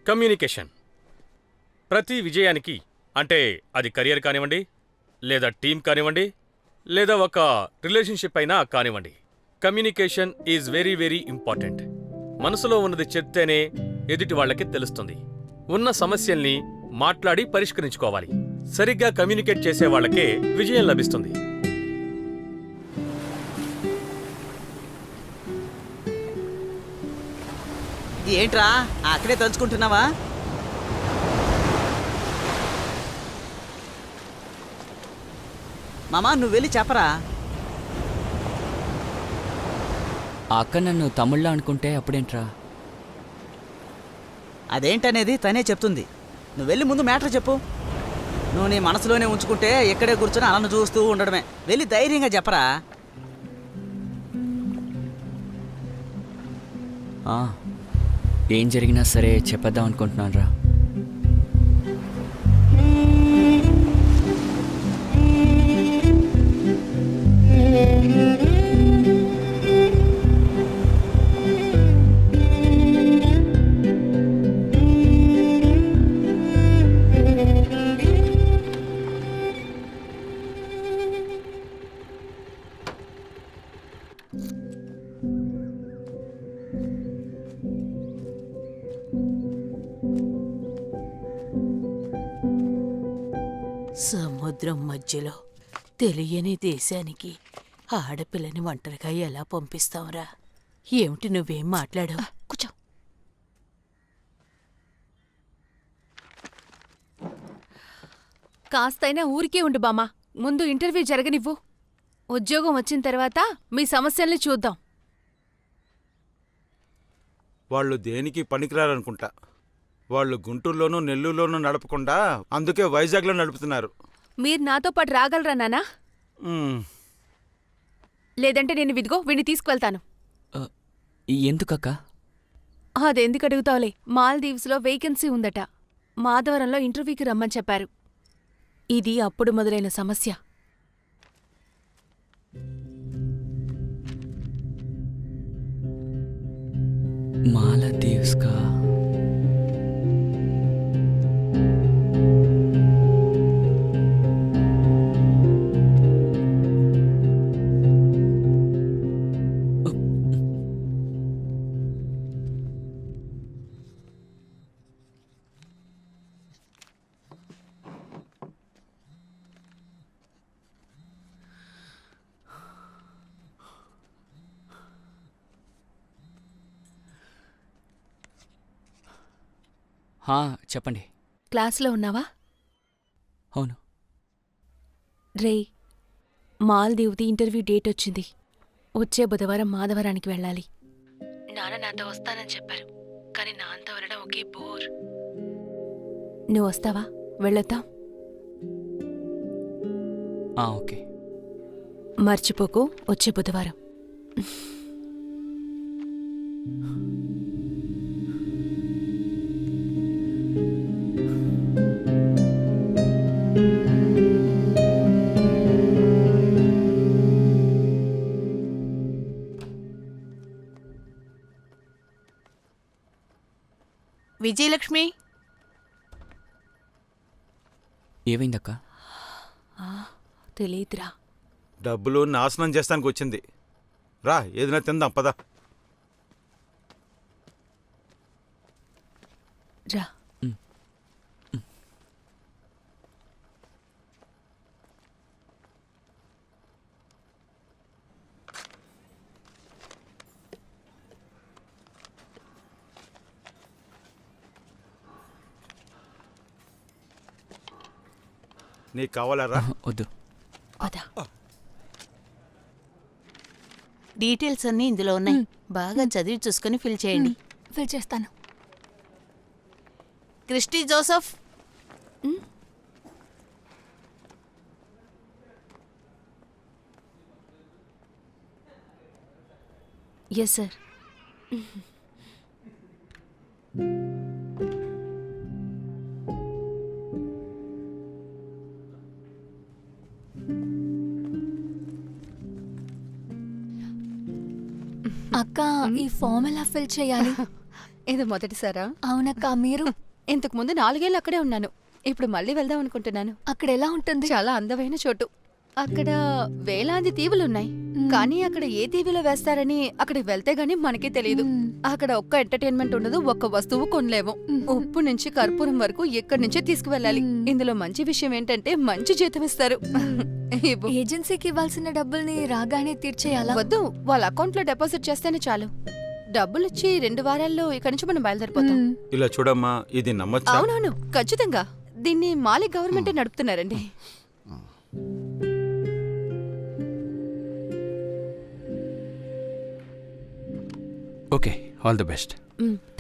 Communication ప్రతి విజయానికి, అంటే అది కెరియర్ కానివ్వండి, లేదా టీం కానివ్వండి, లేదా ఒక రిలేషన్షిప్ అయినా కానివ్వండి, communication is very very important. మనసులో ఉన్నది చెప్తేనే ఎదుటి వాళ్ళకి తెలుస్తుంది. ఉన్న సమస్యల్ని మాట్లాడి పరిష్కరించుకోవాలి. సరిగ్గా కమ్యూనికేట్ చేసే వాళ్ళకే విజయం లభిస్తుంది. ఏంట్రా అక్కడే తలుచుకుంటున్నావా? మామా నువ్వు వెళ్ళి చెప్పరా. ఆ అక్క నన్ను తమ్ముళ్ళ అనుకుంటే అప్పుడేంట్రా? అదేంటనేది తనే చెప్తుంది. నువ్వు వెళ్ళి ముందు మ్యాటర్ చెప్పు. నువ్వు నీ మనసులోనే ఉంచుకుంటే ఇక్కడే కూర్చొని అలను చూస్తూ ఉండడమే. వెళ్ళి ధైర్యంగా చెప్పరా. ఏం జరిగినా సరే చెప్పేద్దాం అనుకుంటున్నాను రా. సముద్రం మధ్యలో తెలియని దేశానికి ఆడపిల్లని ఒంటరిగా ఎలా పంపిస్తావురా? ఏమిటి నువ్వేం మాట్లాడావు? కూర్చో. కాస్తైనా ఊరికే ఉండు బామ్మ. ముందు ఇంటర్వ్యూ జరగనివ్వు. ఉద్యోగం వచ్చిన తర్వాత మీ సమస్యల్ని చూద్దాం. వాళ్ళు దేనికి పనికిరారనుకుంటా. వాళ్ళు గుంటూరులోనూ నెల్లూరులోనూ నడపకుండా అందుకే వైజాగ్లో నడుపుతున్నారు. మీరు నాతో పాటు రాగలరా నాన్నా? లేదంటే నేను విదిగో వీడిని తీసుకువెళ్తాను. ఎందుకక్క? అదెందుకు అడుగుతావులే. మాల్దీవ్స్లో వేకెన్సీ ఉందట. మాధవరంలో ఇంటర్వ్యూకి రమ్మని చెప్పారు. ఇది అప్పుడు మొదలైన సమస్య. మాలదీవ్స్కా? చెప్పండి. క్లాస్లో ఉన్నావా? అవును. రే, మాల్దీవ్ది ఇంటర్వ్యూ డేట్ వచ్చింది. వచ్చే బుధవారం మాధవరానికి వెళ్ళాలి. నాన్న నాతో వస్తానని చెప్పారు, కానీ నాన్నతో వెళ్ళడం ఒకే బోర్. నువ్వు వస్తావా? వెళ్ళొద్దాం. ఓకే. మర్చిపోకు, వచ్చే బుధవారం. విజయలక్ష్మి, ఏమైందక్క? తెలీదురా. డబ్బులు నాశనం చేస్తానికి వచ్చింది. రా ఏదైనా తిందాం పద. రా. నీకు కావాలరా? వద్దు. డీటెయిల్స్ అన్నీ ఇందులో ఉన్నాయి. బాగా చదివి చూసుకుని ఫిల్ చేయండి. ఫిల్ చేస్తాను. Christy Joseph. Yes sir. అక్క, ఈ ఫామ్ ఎలా ఫిల్ చేయాలి? ఇది మొదటిసారా? అవునక్క, మీరు? ఇంతకు ముందు 4 ఏళ్ళు అక్కడే ఉన్నాను. ఇప్పుడు మళ్ళీ వెళ్దాం అనుకుంటున్నాను. అక్కడ ఎలా ఉంటుంది? చాలా అందమైన చోటు. అక్కడ వేలాది దీవులున్నాయి. కానీ అక్కడ ఏ దీవిలో వేస్తారని అక్కడికి వెళ్తే గానీ మనకే తెలియదు. అక్కడ ఒక్క ఎంటర్టైన్మెంట్ ఉండదు, ఒక్క వస్తువు కొనలేము. ఉప్పు నుంచి కర్పూరం వరకు ఎక్కడి నుంచే తీసుకువెళ్ళాలి. ఇందులో మంచి విషయం ఏంటంటే మంచి జీతం ఇస్తారు. ఇవ్వు. ఏజెన్సీకి ఇవ్వాల్సిన డబ్బుల్ని రాగానే తీర్చేయాలా? వద్దు, వాళ్ళ అకౌంట్ లో డిపాజిట్ చేస్తేనే చాలు. డబ్బులిచ్చి 2 వారాల్లో ఇక్కడి నుంచి మనం బయలుదేరిపోతాం. ఇలా చూడమ్మా, ఇది నమ్మచ్చా? అవునవును, ఖచ్చితంగా. దీన్ని మాలి గవర్నమెంటే నడుపుతున్నారండి. Okay, all the best.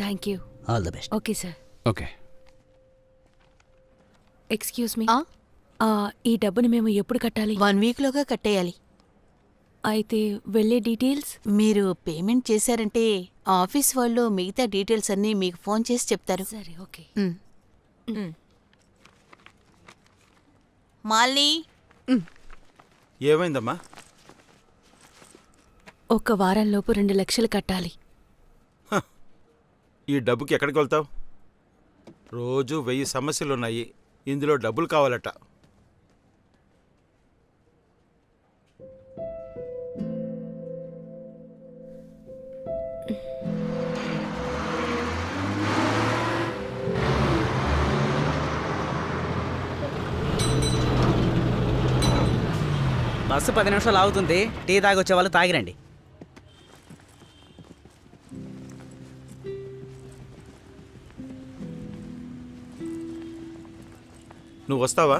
Thank you. All the best. Okay sir. Okay. Excuse me, ఆ? ఈ డబ్బుని మేము ఎప్పుడు కట్టాలి? 1 వీక్లోగా కట్టేయాలి. అయితే వెళ్ళే డీటెయిల్స్? మీరు పేమెంట్ చేశారంటే ఆఫీస్ వాళ్ళు మిగతా డీటెయిల్స్ అన్నీ మీకు ఫోన్ చేసి చెప్తారు. సరే, ఓకే. మాలిని, ఏమైందమ్మా? ఒక వారంలోపు 2 లక్షలు కట్టాలి. ఈ డబ్బుకి ఎక్కడికి వెళ్తావు? రోజు 1000 సమస్యలున్నాయి, ఇందులో డబ్బులు కావాలట. బస్సు 10 నిమిషాలు ఆగుతుంది. టీ తాగొచ్చే వాళ్ళు తాగిరండి. నువ్వు వస్తావా?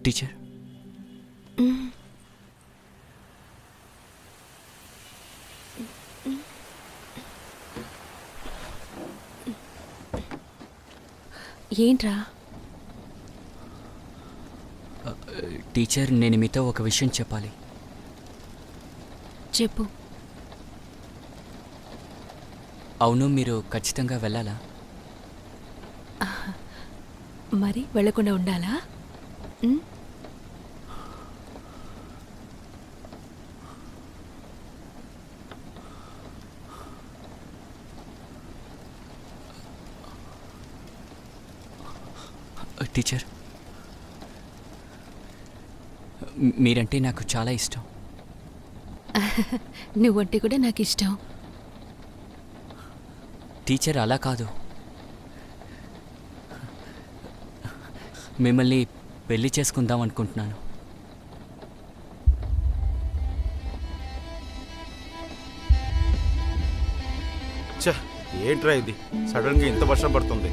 టీచర్, ఏంట్రా? టీచర్, నేను మీతో ఒక విషయం చెప్పాలి. చెప్పు. అవును, మీరు ఖచ్చితంగా వెళ్ళాలా? మరి వెళ్ళకుండా ఉండాలా? టీచర్, మీరంటే నాకు చాలా ఇష్టం. నువ్వంటే కూడా నాకు ఇష్టం. టీచర్, అలా కాదు. మిమ్మల్ని పెళ్లి చేసుకుందాం అనుకుంటున్నాను. ఛ, ఏంట్రా ఇది? సడన్గా ఇంత వర్షం పడుతుంది.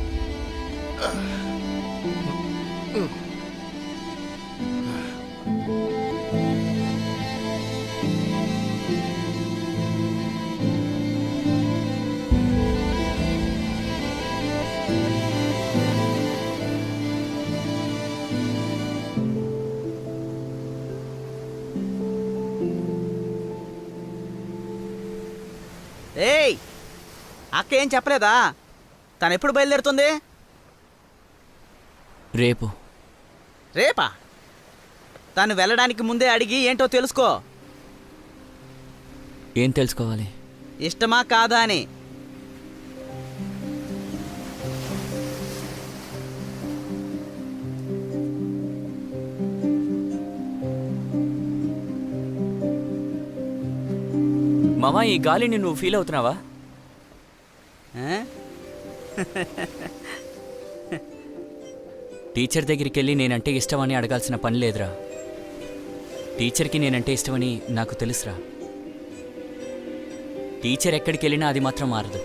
ఏయ్, అక్క ఏం చెప్పలేదా? తను ఎప్పుడు బయలుదేరుతుంది? రేపు. రేపా? తను వెళ్ళడానికి ముందే అడిగి ఏంటో తెలుసుకో. ఏం తెలుసుకోవాలి? ఇష్టమా కాదా అని. మామా, ఈ గాలిని నువ్వు ఫీల్ అవుతున్నావా? టీచర్ దగ్గరికి వెళ్ళి నేనంటే ఇష్టమని అడగాల్సిన పని లేదురా. టీచర్కి నేనంటే ఇష్టమని నాకు తెలుసురా. టీచర్ ఎక్కడికి వెళ్ళినా అది మాత్రం మారదు.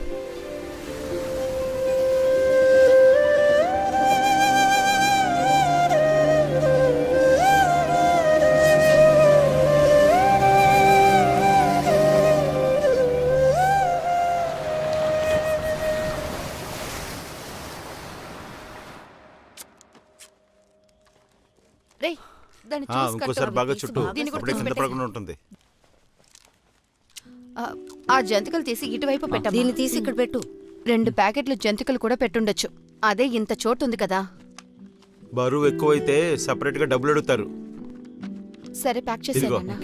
రే దాన్ని ఆ, చూసి ఇంకోసారి కట్టు. బాగా చుట్టూ దీన్ని కూడా అప్పుడే తీసి కింద పెట్టేయ్. పడకుండా ఉంటుంది. ఆ జంతికలు తీసి ఇటువైపు పెట్టమ్మా. దీన్ని తీసి ఇక్కడ పెట్టు 2 ప్యాకెట్లు జంతికలు కూడా పెట్టుండొచ్చు. అదే ఇంత చోటు ఉంది కదా. బరువు ఎక్కువైతే సపరేట్గా డబ్బులు అడుగుతారు. సరే ప్యాక్ ఇదిగో చేసేయన్నా.